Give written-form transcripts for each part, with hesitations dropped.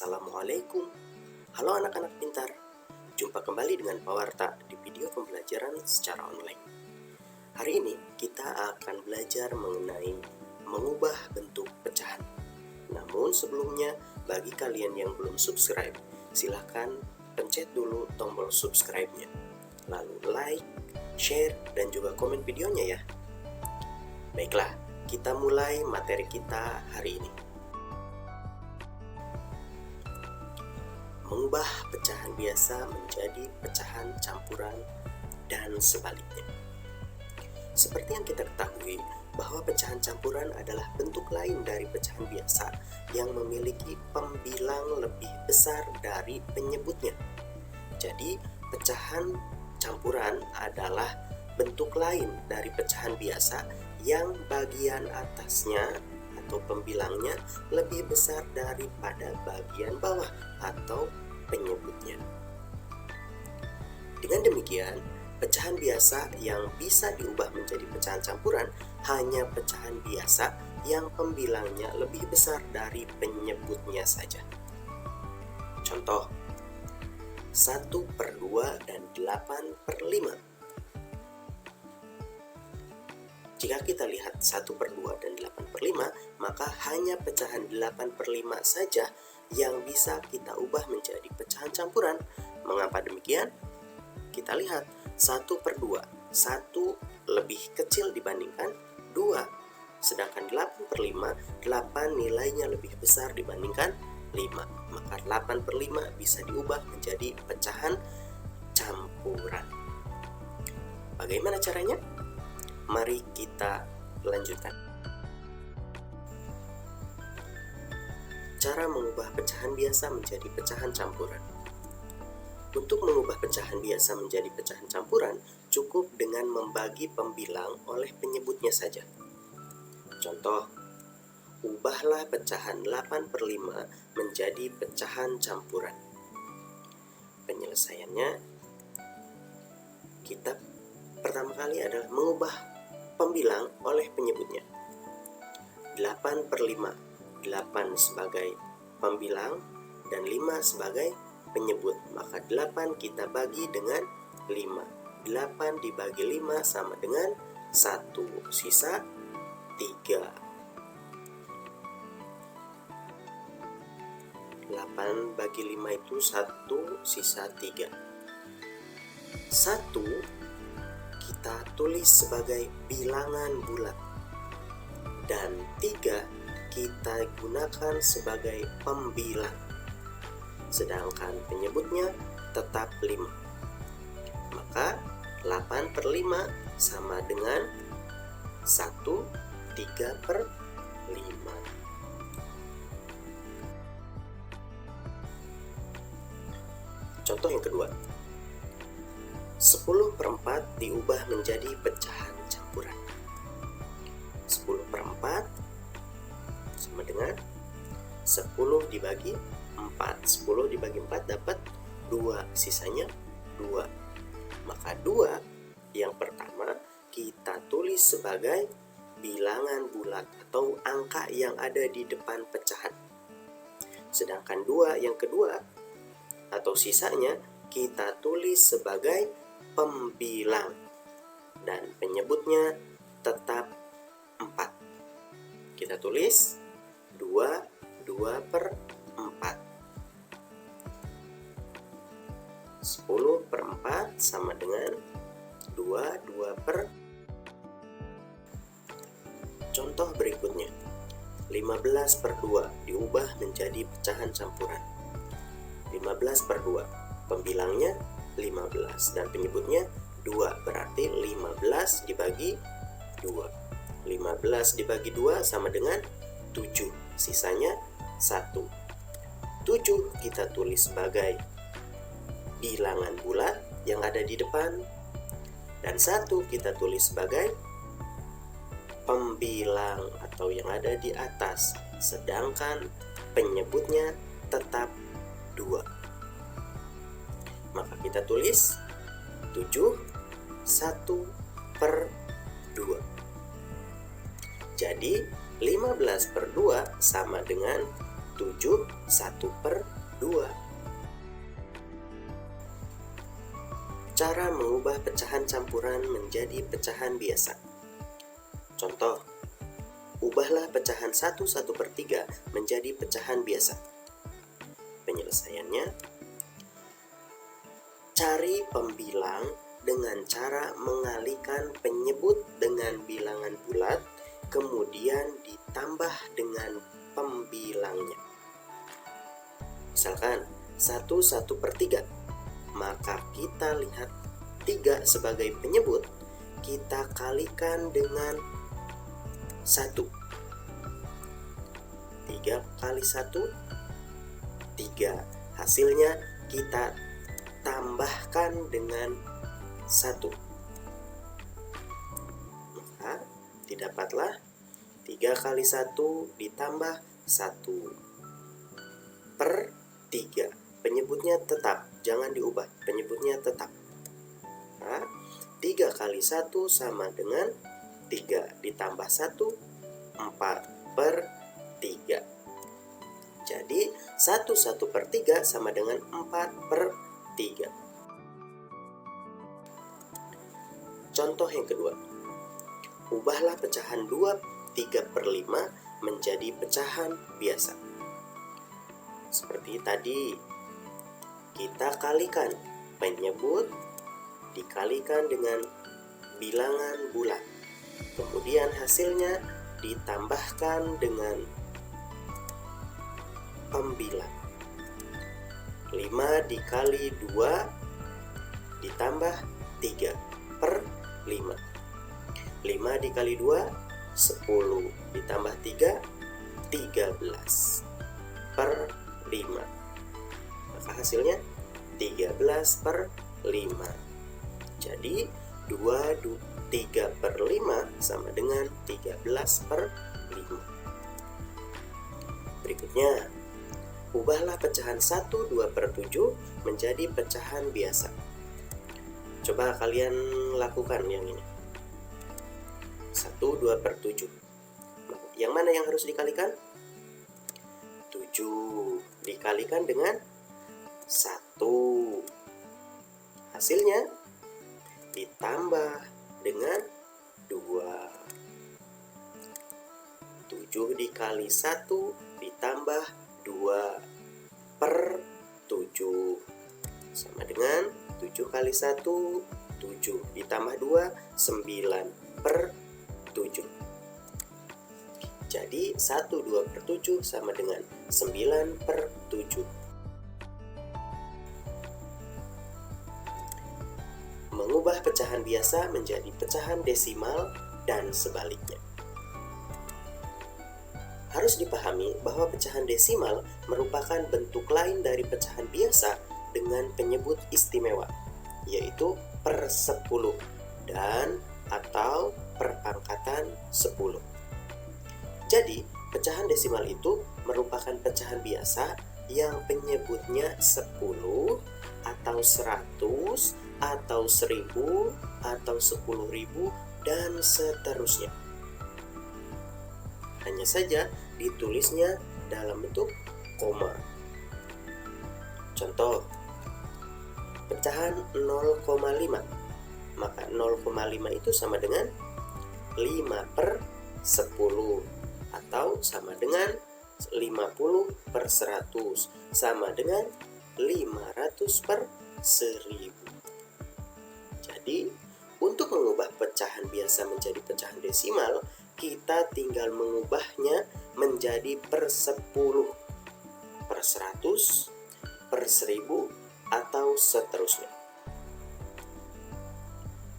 Assalamualaikum. Halo anak-anak pintar. Jumpa kembali dengan Pak Warta di video pembelajaran secara online. Hari ini kita akan belajar mengenai mengubah bentuk pecahan. Namun sebelumnya, bagi kalian yang belum subscribe, silahkan pencet dulu tombol subscribe-nya. Lalu like, share, dan juga komen videonya ya. Baiklah, kita mulai materi kita hari ini. Mengubah pecahan biasa menjadi pecahan campuran dan sebaliknya. Seperti yang kita ketahui bahwa pecahan campuran adalah bentuk lain dari pecahan biasa yang memiliki pembilang lebih besar dari penyebutnya. Jadi, pecahan campuran adalah bentuk lain dari pecahan biasa yang bagian atasnya atau pembilangnya lebih besar daripada bagian bawah atau penyebutnya. Dengan demikian, pecahan biasa yang bisa diubah menjadi pecahan campuran hanya pecahan biasa yang pembilangnya lebih besar dari penyebutnya saja. Contoh, 1/2 dan 8/5. Jika kita lihat 1/2 dan 8/5, maka hanya pecahan 8/5 saja yang bisa kita ubah menjadi pecahan campuran. Mengapa demikian? Kita lihat 1/2. 1 lebih kecil dibandingkan 2. Sedangkan 8/5, 8 nilainya lebih besar dibandingkan 5. Maka 8/5 bisa diubah menjadi pecahan campuran. Bagaimana caranya? Mari kita lanjutkan. Cara mengubah pecahan biasa menjadi pecahan campuran. Untuk mengubah pecahan biasa menjadi pecahan campuran, cukup dengan membagi pembilang oleh penyebutnya saja. Contoh, ubahlah pecahan 8/5 menjadi pecahan campuran. Penyelesaiannya, kita pertama kali adalah mengubah pembilang oleh penyebutnya. 8/5, 8 sebagai pembilang dan 5 sebagai penyebut. Maka 8 kita bagi dengan 5. 8 dibagi 5 sama dengan 1, sisa 3. 8 bagi 5 itu 1, sisa 3. 1 kita tulis sebagai bilangan bulat, dan 3 kita gunakan sebagai pembilang, sedangkan penyebutnya tetap 5. Maka 8/5 sama dengan 1/3/5. Contoh yang kedua, 10/4 diubah menjadi pecahan campuran. 10/4 sama dengan 10 dibagi 4. 10 dibagi 4 dapat 2, sisanya 2. Maka 2 yang pertama kita tulis sebagai bilangan bulat atau angka yang ada di depan pecahan. Sedangkan 2 yang kedua atau sisanya kita tulis sebagai pembilang dan penyebutnya tetap 4. Kita tulis 2/4. 10/4 sama dengan 2/4. Contoh berikutnya, 15/2 diubah menjadi pecahan campuran. 15/2, pembilangnya 15 dan penyebutnya 2, berarti 15 dibagi 2. 15 dibagi 2 sama dengan 7, sisanya 1. 7 kita tulis sebagai bilangan bulat yang ada di depan, dan 1 kita tulis sebagai pembilang atau yang ada di atas, sedangkan penyebutnya tetap 2. Maka kita tulis 7 1/2. Jadi 15/2 sama dengan 7 1/2. Cara mengubah pecahan campuran menjadi pecahan biasa. Contoh, ubahlah pecahan 1 1/3 menjadi pecahan biasa. Penyelesaiannya, cari pembilang dengan cara mengalihkan penyebut dengan bilangan bulat, kemudian ditambah dengan pembilangnya. Misalkan 1 1/3, maka kita lihat 3 sebagai penyebut, kita kalikan dengan 1. 3 kali 1, 3. Hasilnya kita tambahkan dengan 1. Maka didapatlah 3 kali 1 ditambah 1/3. Penyebutnya tetap, jangan diubah, penyebutnya tetap. Nah, 3 kali 1 sama dengan 3 ditambah 1, 4/3. Jadi 1 1/3 sama dengan 4/3. Contoh yang kedua, ubahlah pecahan 2 3/5 menjadi pecahan biasa. Seperti tadi, kita kalikan penyebut dikalikan dengan bilangan bulat. Kemudian hasilnya ditambahkan dengan pembilang. 5 dikali 2 ditambah 3/5. 5 dikali 2, 10 ditambah 3, 13/5. Maka hasilnya 13/5. Jadi 3/5 sama dengan 13/5. Berikutnya, ubahlah pecahan 1 2/7 menjadi pecahan biasa. Coba kalian lakukan yang ini. 1 2/7. Yang mana yang harus dikalikan? 7 dikalikan dengan 1. Hasilnya ditambah dengan 2. 7 dikali 1 ditambah 2/7 sama dengan 7 kali 1, 7 ditambah 2, 9/7. Jadi 1 2/7 sama dengan 9/7. Mengubah pecahan biasa menjadi pecahan desimal dan sebaliknya. Harus dipahami bahwa pecahan desimal merupakan bentuk lain dari pecahan biasa dengan penyebut istimewa, yaitu per 10 dan atau perangkatan 10. Jadi, pecahan desimal itu merupakan pecahan biasa yang penyebutnya 10 atau 100 atau 1000 atau 10.000 dan seterusnya. Hanya saja ditulisnya dalam bentuk koma. Contoh, pecahan 0,5. Maka 0,5 itu sama dengan 5/10 atau sama dengan 50/100 sama dengan 500/1000. Jadi, untuk mengubah pecahan biasa menjadi pecahan desimal, kita tinggal mengubahnya menjadi per 10, per 100, per 1000, atau seterusnya.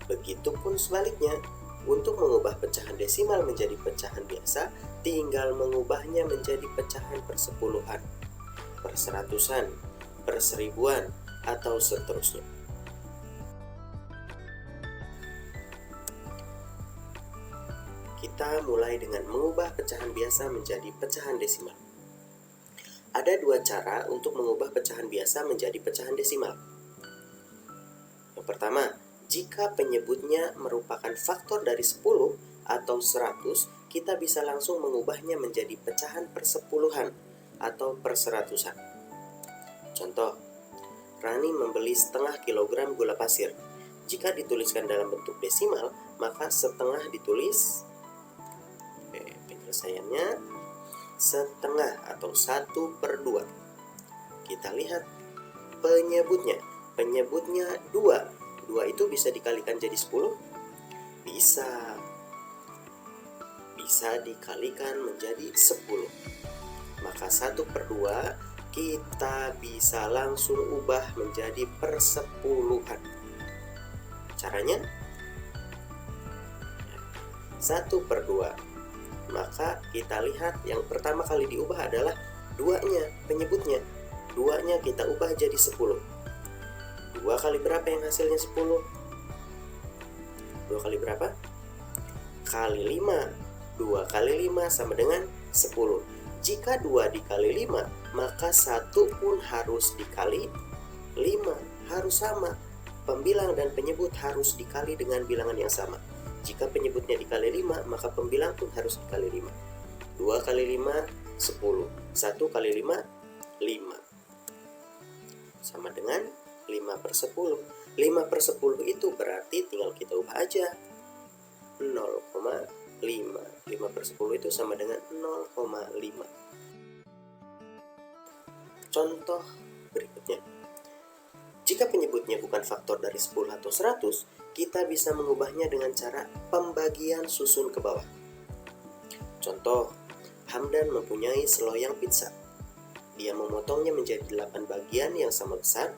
Begitupun sebaliknya, untuk mengubah pecahan desimal menjadi pecahan biasa, tinggal mengubahnya menjadi pecahan per 10-an, per 100-an, per 1000-an, atau seterusnya. Kita mulai dengan mengubah pecahan biasa menjadi pecahan desimal. Ada dua cara untuk mengubah pecahan biasa menjadi pecahan desimal. Yang pertama, jika penyebutnya merupakan faktor dari 10 atau 100, kita bisa langsung mengubahnya menjadi pecahan per 10-an. atau perseratusan. Contoh, Rani membeli setengah kilogram gula pasir. Jika dituliskan dalam bentuk desimal, maka setengah ditulis penyelesaiannya setengah atau 1/2. Kita lihat penyebutnya. Penyebutnya 2. 2 itu bisa dikalikan jadi 10? Bisa. Bisa dikalikan menjadi 10. Maka 1/2 kita bisa langsung ubah menjadi persepuluhan. Caranya 1/2. Maka kita lihat yang pertama kali diubah adalah 2-nya, penyebutnya. 2-nya kita ubah jadi 10. 2 kali berapa yang hasilnya 10? 2 kali berapa? Kali 5. 2 kali 5 sama dengan 10. Jika 2 dikali 5, maka 1 pun harus dikali 5. Harus sama. Pembilang dan penyebut harus dikali dengan bilangan yang sama. Jika penyebutnya dikali 5, maka pembilang pun harus dikali 5. 2 kali 5, 10. 1 kali 5, 5. Sama dengan 5/10. 5/10 itu berarti tinggal kita ubah aja. 0,5. 5/10 itu sama dengan 0,5. Contoh berikutnya. Jika penyebutnya bukan faktor dari 10 atau 100, kita bisa mengubahnya dengan cara pembagian susun ke bawah. Contoh, Hamdan mempunyai seloyang pizza. Dia memotongnya menjadi 8 bagian yang sama besar.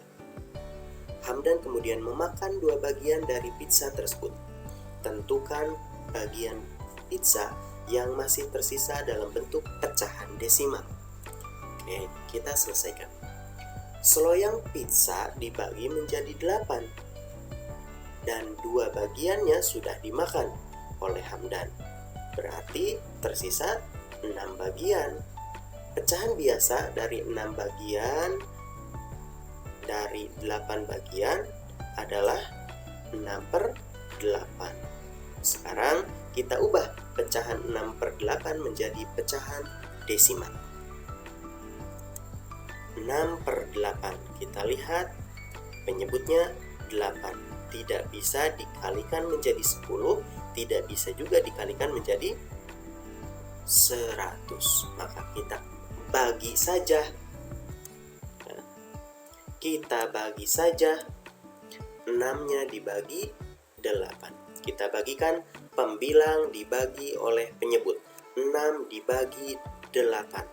Hamdan kemudian memakan 2 bagian dari pizza tersebut. Tentukan bagian pizza yang masih tersisa dalam bentuk pecahan desimal. Oke, kita selesaikan. Seloyang pizza dibagi menjadi 8 dan 2 bagiannya sudah dimakan oleh Hamdan. Berarti tersisa 6 bagian. Pecahan biasa dari 6 bagian dari 8 bagian adalah 6/8. Sekarang kita ubah pecahan 6/8 menjadi pecahan desimal. 6/8. Kita lihat penyebutnya 8. Tidak bisa dikalikan menjadi 10, tidak bisa juga dikalikan menjadi 100. Maka kita bagi saja. Kita bagi saja 6-nya dibagi 8. Kita bagikan pembilang dibagi oleh penyebut. 6 dibagi 8.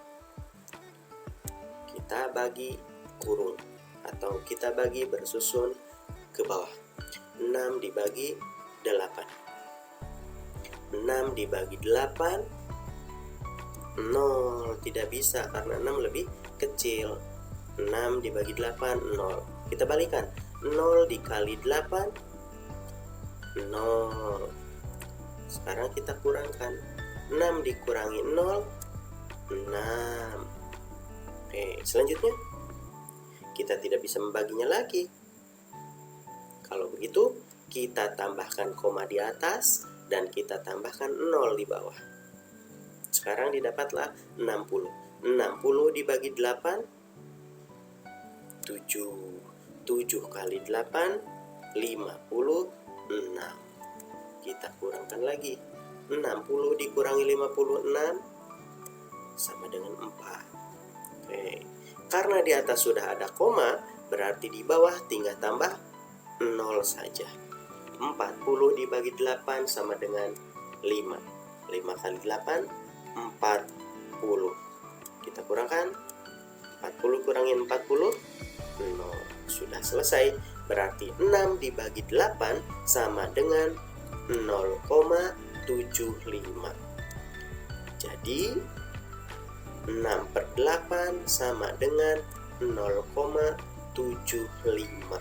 Kita bagi kurung atau kita bagi bersusun ke bawah. 6 dibagi 8. 6 dibagi 8 0. Tidak bisa karena 6 lebih kecil. 6 dibagi 8 0. Kita balikan. 0 dikali 8 0. Sekarang kita kurangkan. 6 dikurangi 0 6. Oke, selanjutnya kita tidak bisa membaginya lagi. Kalau begitu, kita tambahkan koma di atas dan kita tambahkan 0 di bawah. Sekarang didapatlah 60. 60 dibagi 8 7. 7 kali 8 56. Kita kurangkan lagi. 60 dikurangi 56 sama dengan 4. Oke. Karena di atas sudah ada koma, berarti di bawah tinggal tambah 0 saja. 40 dibagi 8 sama dengan 5. 5 kali 8 40. Kita kurangkan. 40 kurangi 40 0. Sudah selesai. Berarti 6 dibagi 8 sama dengan 0,75. Jadi 6/8 sama dengan 0,75.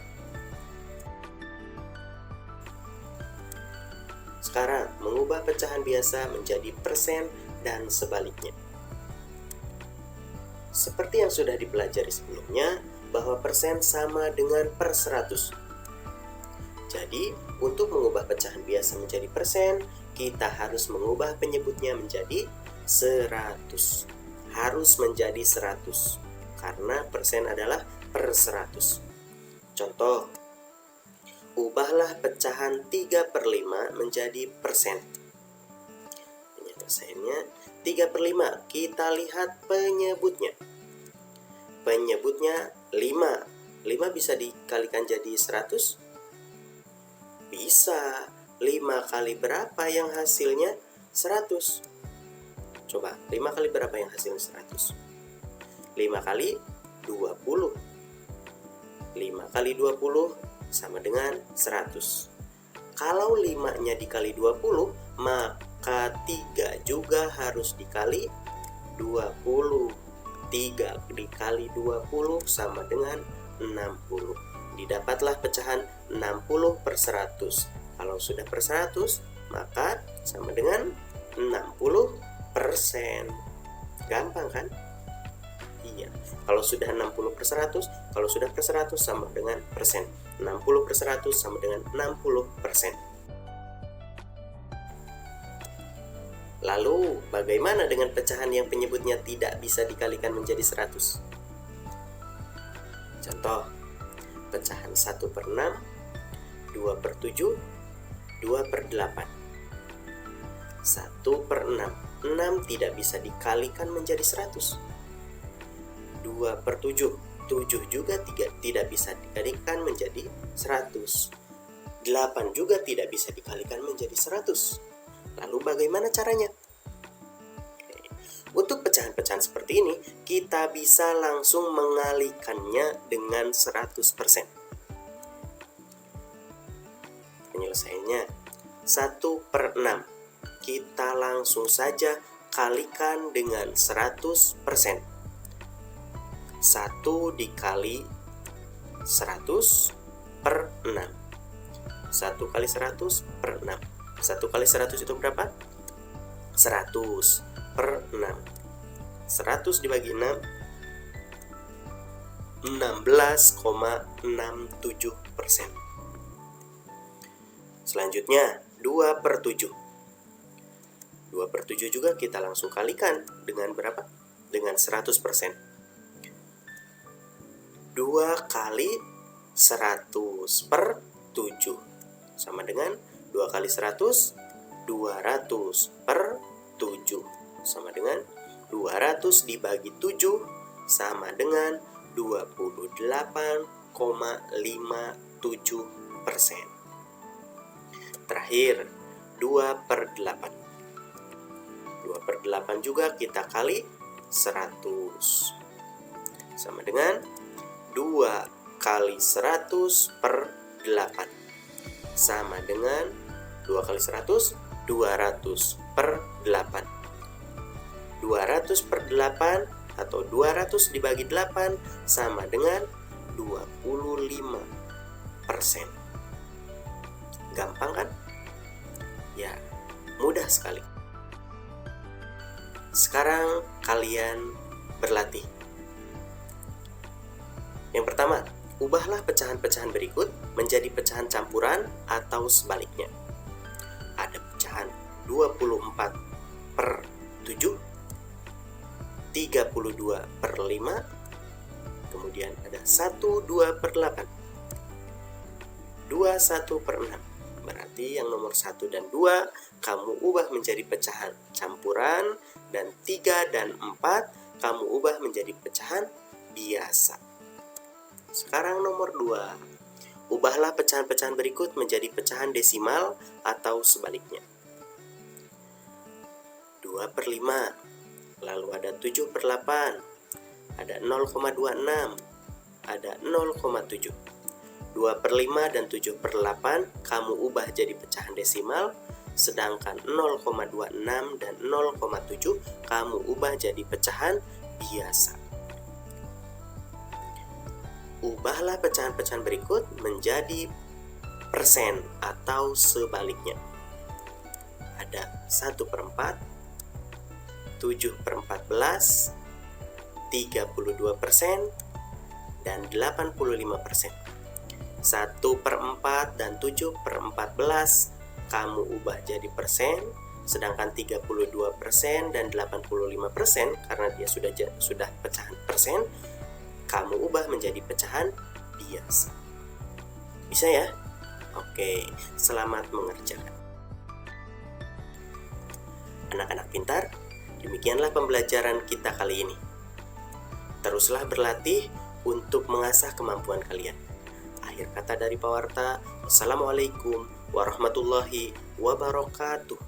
Sekarang mengubah pecahan biasa menjadi persen dan sebaliknya. Seperti yang sudah dipelajari sebelumnya, bahwa persen sama dengan per 100. Jadi, untuk mengubah pecahan biasa menjadi persen, kita harus mengubah penyebutnya menjadi 100. harus menjadi 100 karena persen adalah per 100. Contoh, ubahlah pecahan 3/5 menjadi persen. Penyelesaiannya 3/5. Kita lihat penyebutnya. Penyebutnya 5. 5 bisa dikalikan jadi 100? Bisa. 5 kali berapa yang hasilnya 100? Coba, 5 kali berapa yang hasilnya 100? 5 kali 20. 5 kali 20 sama dengan 100. Kalau 5-nya dikali 20, maka 3 juga harus dikali 20. 3 dikali 20 sama dengan 60. Didapatlah pecahan 60/100. Kalau sudah per 100, maka sama dengan 60%. Gampang kan? Iya. Kalau sudah 60/100, kalau sudah per 100 sama dengan persen. 60/100 sama dengan 60%. Lalu, bagaimana dengan pecahan yang penyebutnya tidak bisa dikalikan menjadi 100? Contoh, pecahan 1/6, 2/7, 2/8. 1/6. 6 tidak bisa dikalikan menjadi 100. 2/7. 7 juga tidak bisa dikalikan menjadi 100. 8 juga tidak bisa dikalikan menjadi 100. Lalu bagaimana caranya? Untuk pecahan-pecahan seperti ini, kita bisa langsung mengalihkannya dengan 100%. Penyelesaiannya 1/6. Kita langsung saja kalikan dengan 100%. 1 dikali 100/6. 1 kali 100/6. 1 kali 100 itu berapa? 100/6. 100 dibagi 6, 16,67%. Selanjutnya 2/7. 2/7 juga kita langsung kalikan dengan berapa? Dengan 100%. 2 kali 100/7 sama dengan 2 kali 100, 200/7 sama dengan 200 dibagi 7 sama dengan 28,57%. Terakhir, 2/8. 2/8 juga kita kali 100 sama dengan 2 kali 100/8 sama dengan 2 kali 100, 200/8. 200/8 atau 200 dibagi 8 sama dengan 25%. Gampang kan? Ya, mudah sekali. Sekarang kalian berlatih. Yang pertama, ubahlah pecahan-pecahan berikut menjadi pecahan campuran atau sebaliknya. Ada pecahan 24/7, 32/5, kemudian ada 12/8, 21/6. Berarti yang nomor 1 dan 2 kamu ubah menjadi pecahan campuran, dan 3 dan 4 kamu ubah menjadi pecahan biasa. Sekarang nomor 2. Ubahlah pecahan-pecahan berikut menjadi pecahan desimal atau sebaliknya. 2/5, lalu ada 7/8, ada 0,26, ada 0,7. 2/5 dan 7/8 kamu ubah jadi pecahan desimal, sedangkan 0,26 dan 0,7 kamu ubah jadi pecahan biasa. Ubahlah pecahan-pecahan berikut menjadi persen atau sebaliknya. Ada 1/4, 7/14, 32%, dan 85%. 1/4 dan 7/14 kamu ubah jadi persen, sedangkan 32% dan 85% karena dia sudah pecahan persen, kamu ubah menjadi pecahan biasa. Bisa ya? Oke, selamat mengerjakan. Anak-anak pintar, demikianlah pembelajaran kita kali ini. Teruslah berlatih untuk mengasah kemampuan kalian. Akhir kata dari Pak Warta, wassalamualaikum warahmatullahi wabarakatuh.